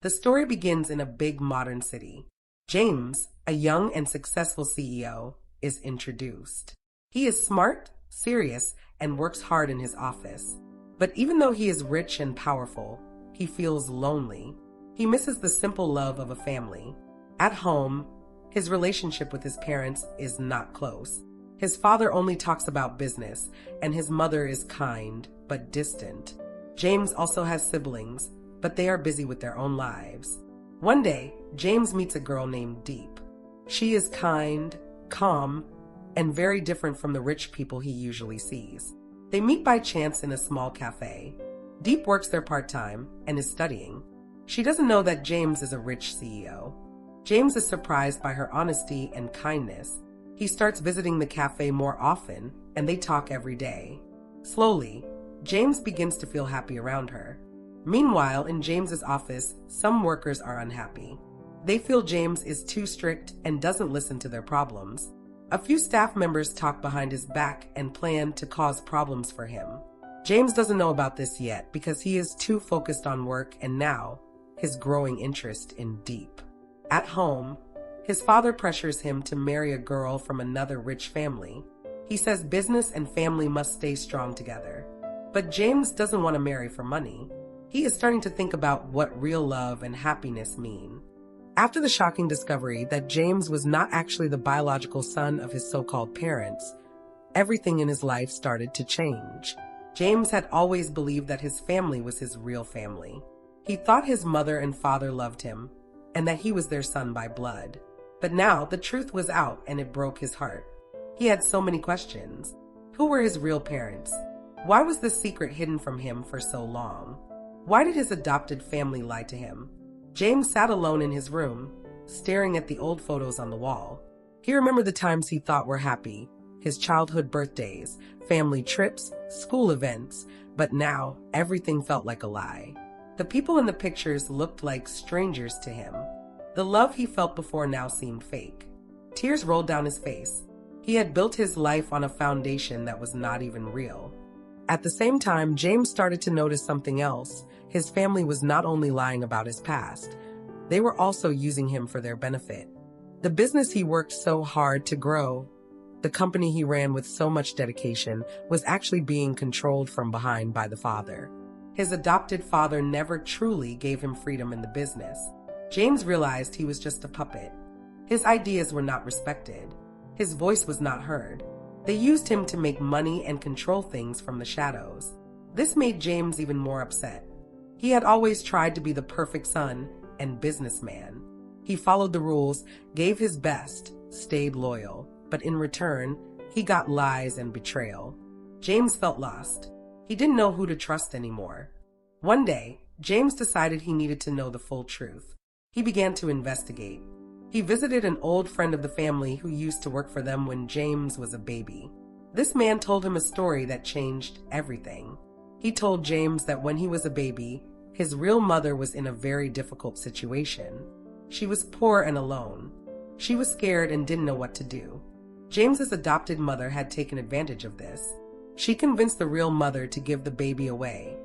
The story begins in a big modern city. James, a young and successful CEO, is introduced. He is smart, serious, and works hard in his office. But even though he is rich and powerful, he feels lonely. He misses the simple love of a family. At home, his relationship with his parents is not close. His father only talks about business, and his mother is kind, but distant. James also has siblings, but they are busy with their own lives. One day, James meets a girl named Diep. She is kind, calm, and very different from the rich people he usually sees. They meet by chance in a small cafe. Diep works there part-time and is studying. She doesn't know that James is a rich CEO. James is surprised by her honesty and kindness. He starts visiting the cafe more often, and they talk every day. Slowly, James begins to feel happy around her. Meanwhile, in James's office, some workers are unhappy. They feel James is too strict and doesn't listen to their problems. A few staff members talk behind his back and plan to cause problems for him. James doesn't know about this yet because he is too focused on work and now his growing interest in Diep. At home, his father pressures him to marry a girl from another rich family. He says business and family must stay strong together. But James doesn't want to marry for money. He is starting to think about what real love and happiness mean. After the shocking discovery that James was not actually the biological son of his so-called parents, everything in his life started to change. James had always believed that his family was his real family. He thought his mother and father loved him, and that he was their son by blood. But now the truth was out and it broke his heart. He had so many questions. Who were his real parents? Why was this secret hidden from him for so long? Why did his adopted family lie to him? James sat alone in his room, staring at the old photos on the wall. He remembered the times he thought were happy, his childhood birthdays, family trips, school events, but now everything felt like a lie. The people in the pictures looked like strangers to him. The love he felt before now seemed fake. Tears rolled down his face. He had built his life on a foundation that was not even real. At the same time, James started to notice something else. His family was not only lying about his past, they were also using him for their benefit. The business he worked so hard to grow, the company he ran with so much dedication, was actually being controlled from behind by the father. His adopted father never truly gave him freedom in the business. James realized he was just a puppet. His ideas were not respected. His voice was not heard. They used him to make money and control things from the shadows. This made James even more upset. He had always tried to be the perfect son and businessman. He followed the rules, gave his best, stayed loyal, but in return, he got lies and betrayal. James felt lost. He didn't know who to trust anymore. One day, James decided he needed to know the full truth. He began to investigate. He visited an old friend of the family who used to work for them when James was a baby. This man told him a story that changed everything. He told James that when he was a baby, his real mother was in a very difficult situation. She was poor and alone. She was scared and didn't know what to do. James's adopted mother had taken advantage of this. She convinced the real mother to give the baby away,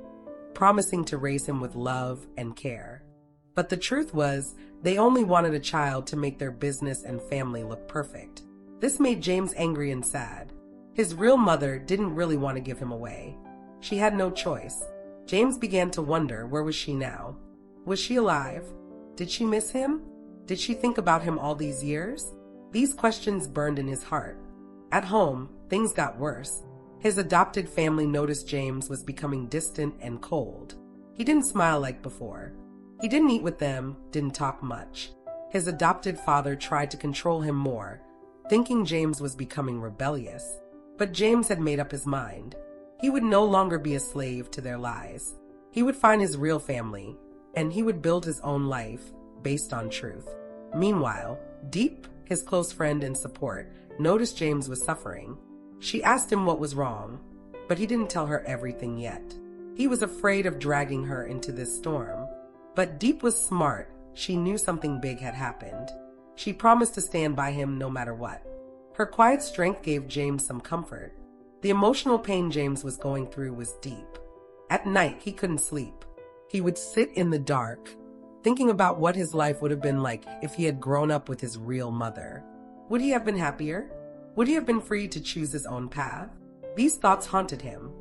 promising to raise him with love and care. But the truth was, they only wanted a child to make their business and family look perfect. This made James angry and sad. His real mother didn't really want to give him away. She had no choice. James began to wonder, where was she now? Was she alive? Did she miss him? Did she think about him all these years? These questions burned in his heart. At home, things got worse. His adopted family noticed James was becoming distant and cold. He didn't smile like before. He didn't eat with them, didn't talk much. His adopted father tried to control him more, thinking James was becoming rebellious. But James had made up his mind. He would no longer be a slave to their lies. He would find his real family, and he would build his own life based on truth. Meanwhile, Diep, his close friend and support, noticed James was suffering. She asked him what was wrong, but he didn't tell her everything yet. He was afraid of dragging her into this storm. But Diep was smart. She knew something big had happened. She promised to stand by him no matter what. Her quiet strength gave James some comfort. The emotional pain James was going through was deep. At night, he couldn't sleep. He would sit in the dark, thinking about what his life would have been like if he had grown up with his real mother. Would he have been happier? Would he have been free to choose his own path? These thoughts haunted him.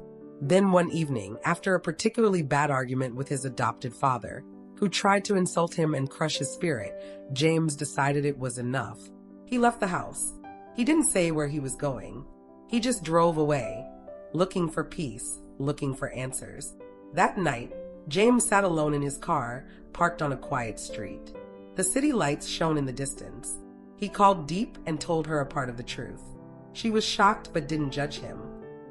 Then one evening, after a particularly bad argument with his adopted father, who tried to insult him and crush his spirit, James decided it was enough. He left the house. He didn't say where he was going. He just drove away, looking for peace, looking for answers. That night, James sat alone in his car, parked on a quiet street. The city lights shone in the distance. He called Diep and told her a part of the truth. She was shocked but didn't judge him.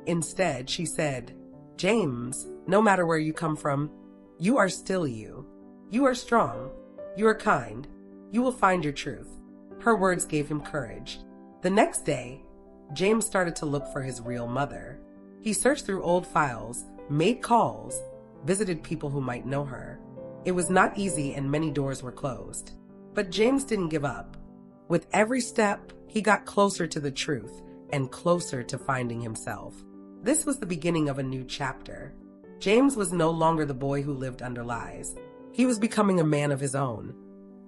Instead, she said, "James, no matter where you come from, you are still you. You are strong. You are kind. You will find your truth." Her words gave him courage. The next day, James started to look for his real mother. He searched through old files, made calls, visited people who might know her. It was not easy and many doors were closed. But James didn't give up. With every step, he got closer to the truth and closer to finding himself. This was the beginning of a new chapter. James was no longer the boy who lived under lies. He was becoming a man of his own,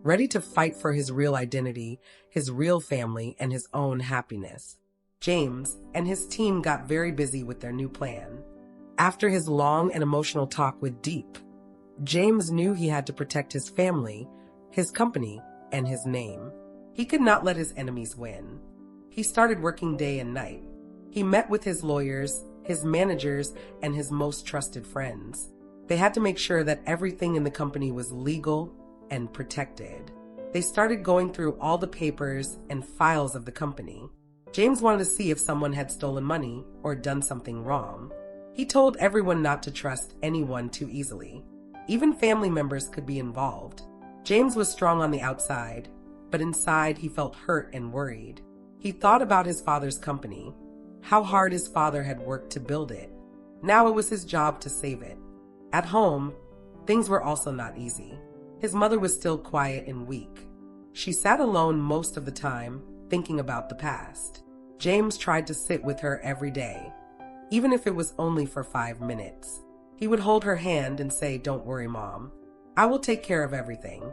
ready to fight for his real identity, his real family, and his own happiness. James and his team got very busy with their new plan. After his long and emotional talk with Diep, James knew he had to protect his family, his company, and his name. He could not let his enemies win. He started working day and night. He met with his lawyers, his managers, and his most trusted friends. They had to make sure that everything in the company was legal and protected. They started going through all the papers and files of the company. James wanted to see if someone had stolen money or done something wrong. He told everyone not to trust anyone too easily. Even family members could be involved. James was strong on the outside, but inside he felt hurt and worried. He thought about his father's company, how hard his father had worked to build it. Now it was his job to save it. At home, things were also not easy. His mother was still quiet and weak. She sat alone most of the time, thinking about the past. James tried to sit with her every day, even if it was only for 5 minutes. He would hold her hand and say, "Don't worry, Mom. I will take care of everything."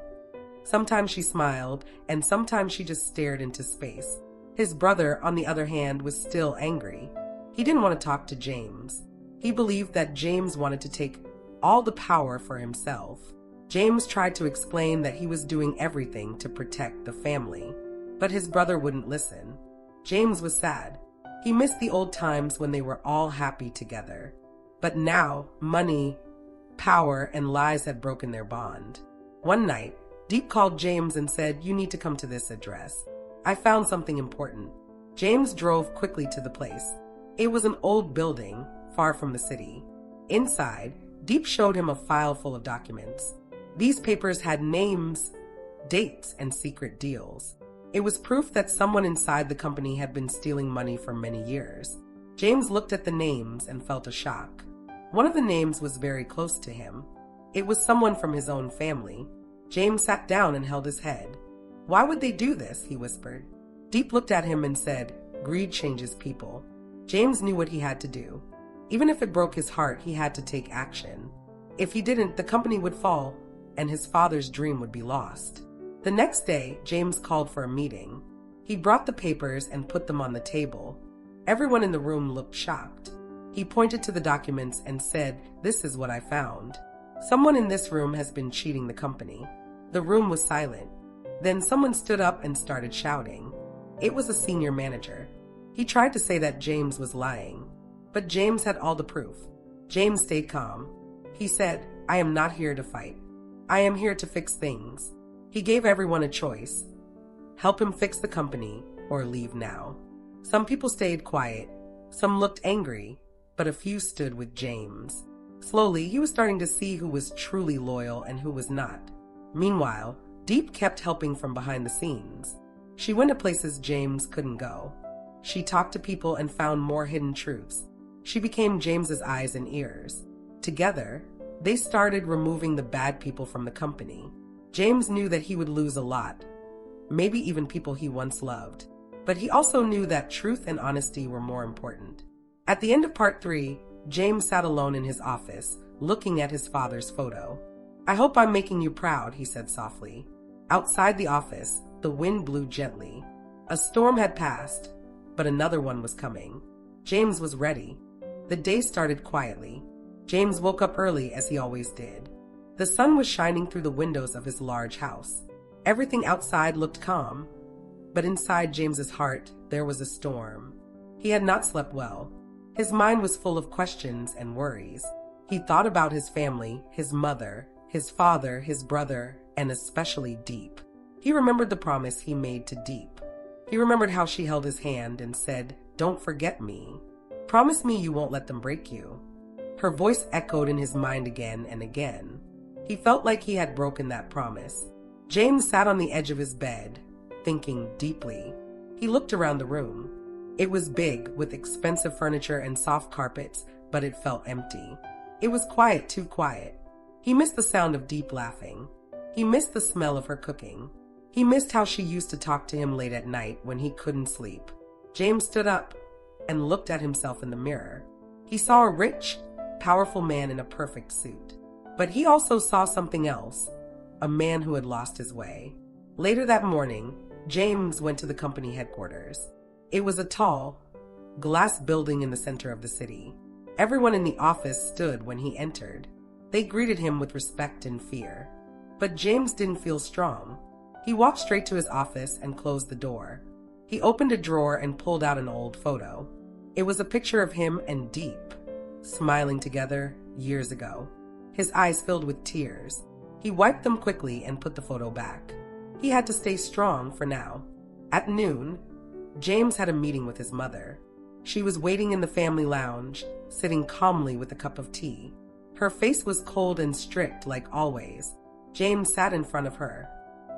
Sometimes she smiled, and sometimes she just stared into space. His brother, on the other hand, was still angry. He didn't want to talk to James. He believed that James wanted to take all the power for himself. James tried to explain that he was doing everything to protect the family, but his brother wouldn't listen. James was sad. He missed the old times when they were all happy together. But now, money, power, and lies had broken their bond. One night, Diep called James and said, "You need to come to this address. I found something important." James drove quickly to the place. It was an old building, far from the city. Inside, Diep showed him a file full of documents. These papers had names, dates, and secret deals. It was proof that someone inside the company had been stealing money for many years. James looked at the names and felt a shock. One of the names was very close to him. It was someone from his own family. James sat down and held his head. "Why would they do this?" he whispered. Diep looked at him and said, "Greed changes people." James knew what he had to do. Even if it broke his heart, he had to take action. If he didn't, the company would fall, and his father's dream would be lost. The next day, James called for a meeting. He brought the papers and put them on the table. Everyone in the room looked shocked. He pointed to the documents and said, "This is what I found. Someone in this room has been cheating the company." The room was silent. Then someone stood up and started shouting. It was a senior manager. He tried to say that James was lying, but James had all the proof. James stayed calm. He said, "I am not here to fight. I am here to fix things." He gave everyone a choice: help him fix the company or leave now. Some people stayed quiet, some looked angry, but a few stood with James. Slowly, he was starting to see who was truly loyal and who was not. Meanwhile, Diep kept helping from behind the scenes. She went to places James couldn't go. She talked to people and found more hidden truths. She became James's eyes and ears. Together, they started removing the bad people from the company. James knew that he would lose a lot, maybe even people he once loved. But he also knew that truth and honesty were more important. At the end of part 3, James sat alone in his office, looking at his father's photo. "I hope I'm making you proud," he said softly. Outside the office, the wind blew gently. A storm had passed, but another one was coming. James was ready. The day started quietly. James woke up early as he always did. The sun was shining through the windows of his large house. Everything outside looked calm, but inside James's heart there was a storm. He had not slept well. His mind was full of questions and worries. He thought about his family, his mother, his father, his brother, and especially Diep. He remembered the promise he made to Diep. He remembered how she held his hand and said, "Don't forget me. Promise me you won't let them break you." Her voice echoed in his mind again and again. He felt like he had broken that promise. James sat on the edge of his bed, thinking deeply. He looked around the room. It was big, with expensive furniture and soft carpets, but it felt empty. It was quiet, too quiet. He missed the sound of Diep laughing. He missed the smell of her cooking. He missed how she used to talk to him late at night when he couldn't sleep. James stood up and looked at himself in the mirror. He saw a rich, powerful man in a perfect suit. But he also saw something else, a man who had lost his way. Later that morning, James went to the company headquarters. It was a tall, glass building in the center of the city. Everyone in the office stood when he entered. They greeted him with respect and fear. But James didn't feel strong. He walked straight to his office and closed the door. He opened a drawer and pulled out an old photo. It was a picture of him and Diep, smiling together years ago. His eyes filled with tears. He wiped them quickly and put the photo back. He had to stay strong for now. At noon, James had a meeting with his mother. She was waiting in the family lounge, sitting calmly with a cup of tea. Her face was cold and strict like always. James sat in front of her.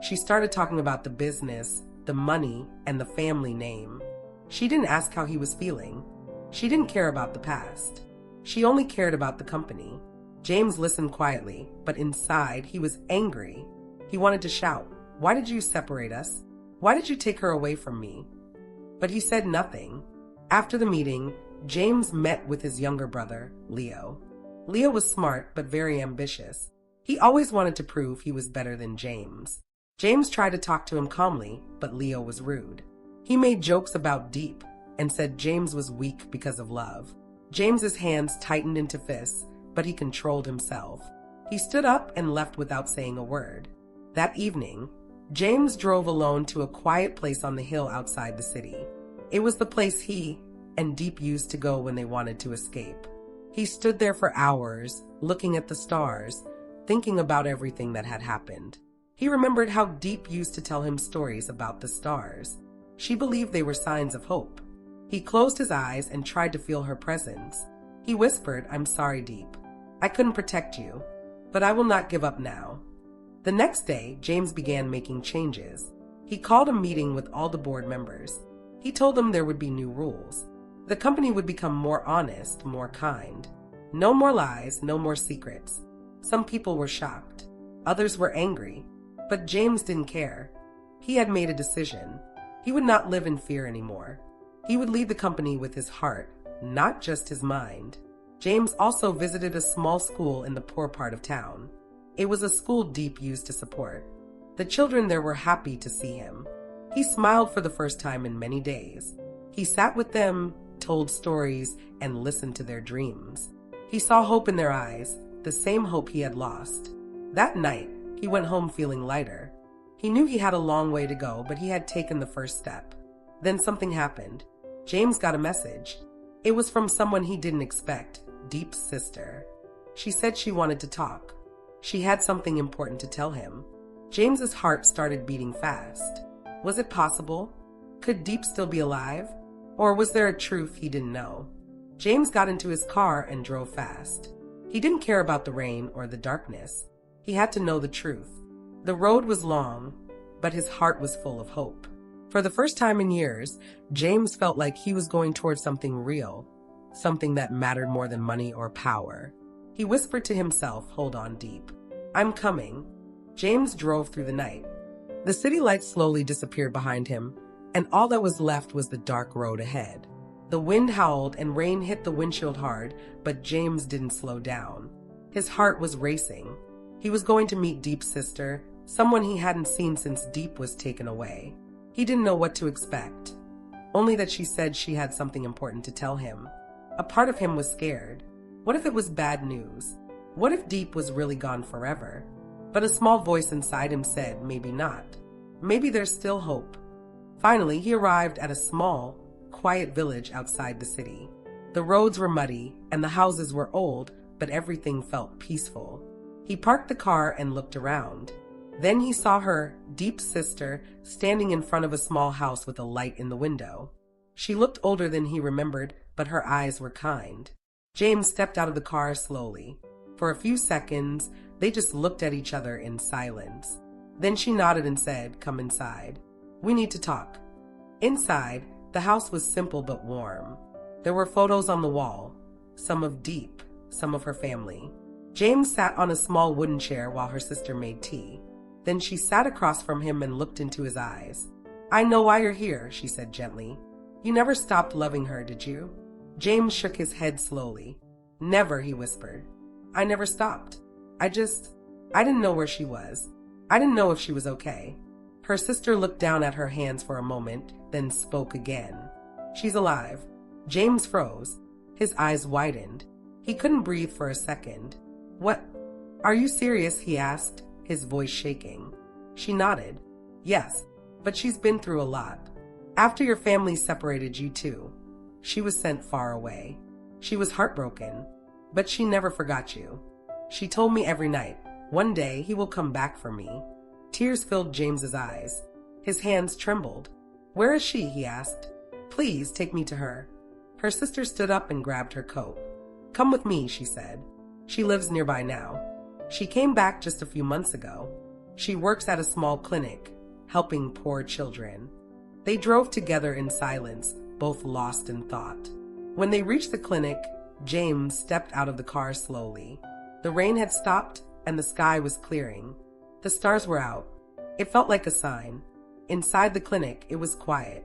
She started talking about the business, the money, and the family name. She didn't ask how he was feeling. She didn't care about the past. She only cared about the company. James listened quietly, but inside he was angry. He wanted to shout, "Why did you separate us? Why did you take her away from me?" But he said nothing. After the meeting, James met with his younger brother, Leo. Leo was smart but very ambitious. He always wanted to prove he was better than James. James tried to talk to him calmly, but Leo was rude. He made jokes about Diep and said James was weak because of love. James's hands tightened into fists, but he controlled himself. He stood up and left without saying a word. That evening, James drove alone to a quiet place on the hill outside the city. It was the place he and Diep used to go when they wanted to escape. He stood there for hours, looking at the stars, thinking about everything that had happened. He remembered how Diep used to tell him stories about the stars. She believed they were signs of hope. He closed his eyes and tried to feel her presence. He whispered, "I'm sorry, Diep. I couldn't protect you, but I will not give up now." The next day, James began making changes. He called a meeting with all the board members. He told them there would be new rules. The company would become more honest, more kind. No more lies, no more secrets. Some people were shocked. Others were angry. But James didn't care. He had made a decision. He would not live in fear anymore. He would lead the company with his heart, not just his mind. James also visited a small school in the poor part of town. It was a school Diep used to support. The children there were happy to see him. He smiled for the first time in many days. He sat with them, told stories, and listened to their dreams. He saw hope in their eyes, the same hope he had lost. That night, he went home feeling lighter. He knew he had a long way to go, but he had taken the first step. Then something happened. James got a message. It was from someone he didn't expect, Diep's sister. She said she wanted to talk. She had something important to tell him. James's heart started beating fast. Was it possible? Could Diep still be alive? Or was there a truth he didn't know? James got into his car and drove fast. He didn't care about the rain or the darkness. He had to know the truth. The road was long, but his heart was full of hope. For the first time in years, James felt like he was going towards something real, something that mattered more than money or power. He whispered to himself, "Hold on, Diep. I'm coming." James drove through the night. The city lights slowly disappeared behind him, and all that was left was the dark road ahead. The wind howled and rain hit the windshield hard, but James didn't slow down. His heart was racing. He was going to meet Diep's sister, someone he hadn't seen since Diep was taken away. He didn't know what to expect, only that she said she had something important to tell him. A part of him was scared. What if it was bad news? What if Diep was really gone forever? But a small voice inside him said, maybe not. Maybe there's still hope. Finally, he arrived at a small, quiet village outside the city. The roads were muddy and the houses were old, but everything felt peaceful. He parked the car and looked around. Then he saw her, Diep's sister, standing in front of a small house with a light in the window. She looked older than he remembered, but her eyes were kind. James stepped out of the car slowly. For a few seconds, they just looked at each other in silence. Then she nodded and said, "Come inside. We need to talk." Inside, the house was simple but warm. There were photos on the wall, some of Diep, some of her family. James sat on a small wooden chair while her sister made tea. Then she sat across from him and looked into his eyes. "I know why you're here," she said gently. "You never stopped loving her, did you?" James shook his head slowly. "Never," he whispered. "I never stopped. I didn't know where she was. I didn't know if she was okay." Her sister looked down at her hands for a moment, then spoke again. "She's alive." James froze. His eyes widened. He couldn't breathe for a second. "What? Are you serious?" he asked, his voice shaking. She nodded. "Yes, but she's been through a lot. After your family separated you too. She was sent far away. She was heartbroken, but she never forgot you. She told me every night, one day he will come back for me." Tears filled James's eyes. His hands trembled. "Where is she?" he asked. "Please take me to her." Her sister stood up and grabbed her coat. "Come with me," she said. "She lives nearby now. She came back just a few months ago. She works at a small clinic, helping poor children." They drove together in silence, both lost in thought. When they reached the clinic, James stepped out of the car slowly. The rain had stopped and the sky was clearing. The stars were out. It felt like a sign. Inside the clinic, it was quiet.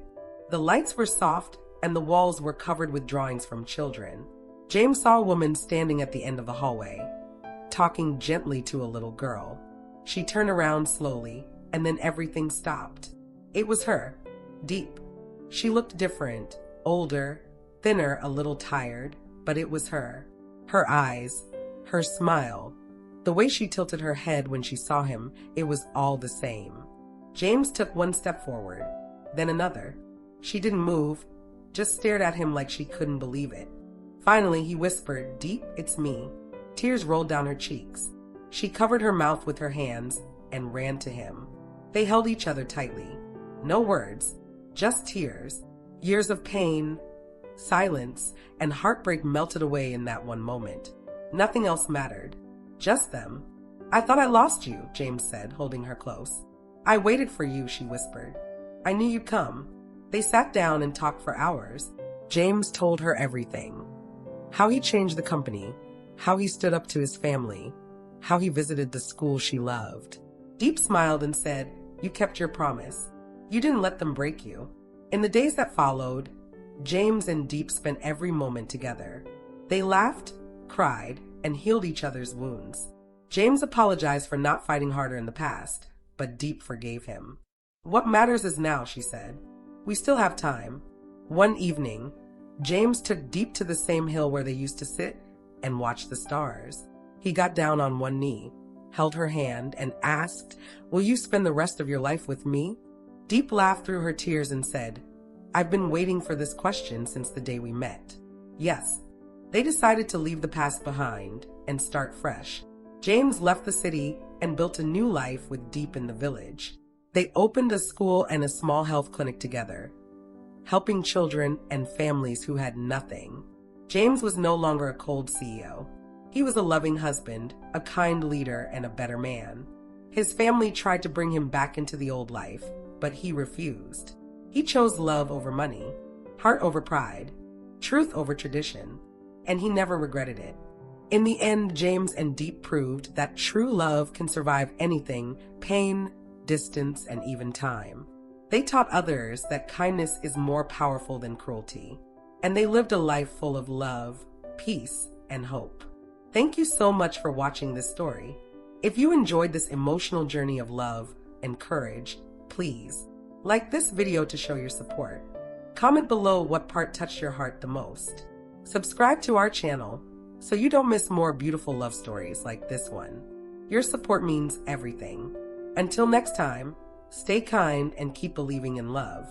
The lights were soft and the walls were covered with drawings from children. James saw a woman standing at the end of the hallway, talking gently to a little girl. She turned around slowly, and then everything stopped. It was her, Diep. She looked different, older, thinner, a little tired, but it was her. Her eyes, her smile, the way she tilted her head when she saw him, it was all the same. James took one step forward, then another. She didn't move, just stared at him like she couldn't believe it. Finally, he whispered, "Diep, it's me." Tears rolled down her cheeks. She covered her mouth with her hands and ran to him. They held each other tightly. No words, just tears. Years of pain, silence, and heartbreak melted away in that one moment. Nothing else mattered. Just them. "I thought I lost you," James said, holding her close. "I waited for you," she whispered. "I knew you'd come." They sat down and talked for hours. James told her everything. How he changed the company, how he stood up to his family, how he visited the school she loved. Diep smiled and said, "You kept your promise. You didn't let them break you." In the days that followed, James and Diep spent every moment together. They laughed, cried, and healed each other's wounds. James apologized for not fighting harder in the past, but Diep forgave him. "What matters is now," she said. "We still have time." One evening, James took Diep to the same hill where they used to sit and watch the stars. He got down on one knee, held her hand, and asked, "Will you spend the rest of your life with me?" Diep laughed through her tears and said, "I've been waiting for this question since the day we met." Yes. They decided to leave the past behind and start fresh. James left the city and built a new life with Diep in the village. They opened a school and a small health clinic together, helping children and families who had nothing. James was no longer a cold CEO. He was a loving husband, a kind leader, and a better man. His family tried to bring him back into the old life, but he refused. He chose love over money, heart over pride, truth over tradition, and he never regretted it. In the end, James and Diep proved that true love can survive anything, pain, distance, and even time. They taught others that kindness is more powerful than cruelty, and they lived a life full of love, peace, and hope. Thank you so much for watching this story. If you enjoyed this emotional journey of love and courage, please like this video to show your support. Comment below what part touched your heart the most. Subscribe to our channel so you don't miss more beautiful love stories like this one. Your support means everything. Until next time, stay kind and keep believing in love.